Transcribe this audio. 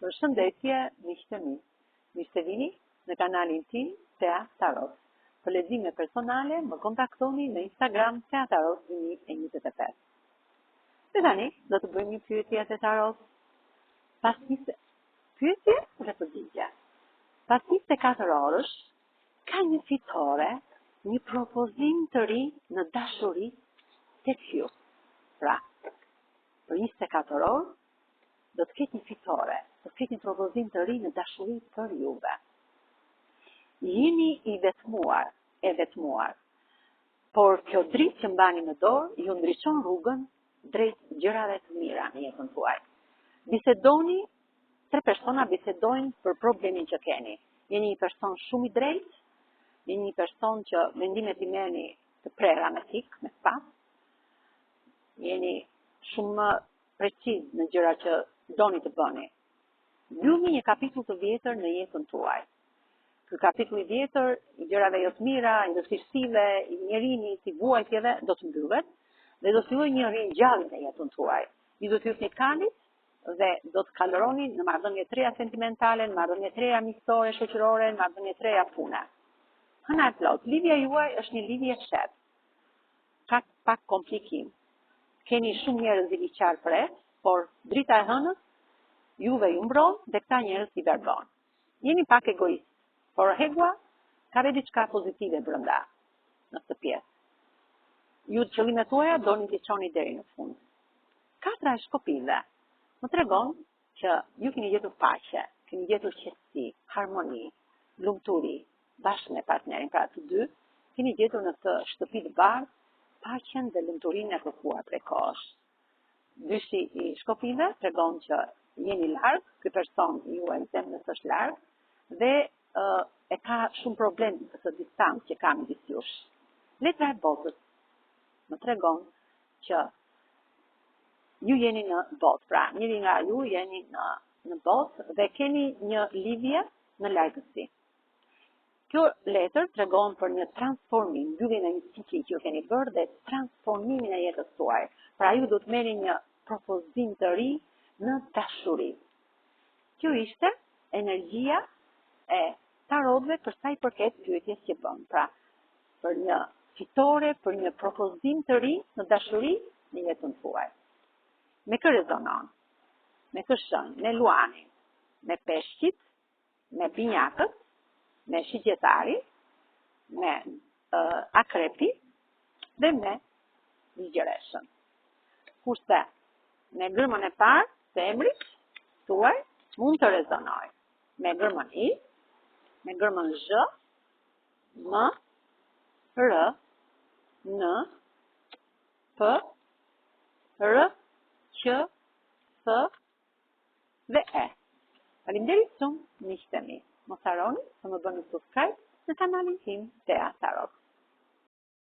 Përshëndetje, miqtë mi. Mirë se vini në kanalin tim Tea Tarot. Për lexime personale, më kontaktoni në Instagram Tea Tarot 2025. Dhe tani, do të bëjmë një pyetje te Tarot. Pyetje dhe përgjigje. Pas 24 orësh, ka një fitore, një propozim të ri në dashuri tek ju. Pra, për 24 orë, do të ketë një fitore, do të ketë një propozim të ri në dashuri për juve. Jeni i vetmuar, por kjo dritë që mbani në dorë ju ndriçon rrugën drejt gjërave të mira në jetën tuaj. Bisedoni, 3 persona bisedojnë për problemin që keni. Jeni një person shumë i drejtë, jeni një person që mendimet i merrni të prera me sik, me spas, jeni shumë preciz në gjëra që doni të bëni. Mbyllni një kapitull të vjetër në jetën tuaj. Ky kapitull i vjetër i gjërave jo të mira, i vështirësive, i njerimit, i vuajtjeve do të mbyllet dhe do të fillojë një ringjallje në jetën tuaj. Ju do të jepni kalit dhe do të kaloroni në marrëdhënie të reja sentimentale, në marrëdhënie të reja miqësore, shoqërore, në marrëdhënie të reja pune. Hëna e plot, lidhja juaj është një lidhje shet. Ka pak komplikim. Keni shumë njerëz i liqar pres, por drita e hënës juve ju mbron dhe këta njerëz i verbon. Jeni pak egoist, por hegua ka dhe diçka pozitive brenda në këtë pjesë. Ju të qëllimet tuaja doni t'i çoni deri në fund. Katra e shkopive më tregon që ju keni gjetur paqe, keni gjetur qetësi, harmoni, lumturi bashkë me partnerin, pra të dy, keni gjetur në këtë shtëpi të bardhë paqen dhe lumturinë e kërkuar prej kohësh. Dyshi i shkopive tregon që jeni larg, ky person juaj zemrës është larg dhe e ka shumë problem këtë distancë që ka midis jush. Letra e botës më tregon që ju jeni në botë, pra njëri nga ju jeni në botë dhe keni një lidhje në largësi. Kjo letër tregon për një transformim, mbylljen e një cikli që ju keni bërë dhe transformimin e jetës tuaj. Pra ju do të merrni një propozim të ri në dashuri. Kjo ishte energjia e tarotëve për sa i përket pyetjes që bën. Pra, për një fitore, për një propozim të ri në dashuri në jetën tuaj. Me kë rezonon? Me kë shën? Me luanin, me peshqit, me binjakët, me shigjetari, me akrepi dhe me zgjereshën. Kurse me gërmën e parë të emrit tuaj mund të rezonoj. Me gërmën I, me gërmën Zh, M, R, N, P, R, Q, F dhe E. Faleminderit shumë, miqtë mi. Mos harroni të më bëni subscribe në kanalin tim Tea Tarot.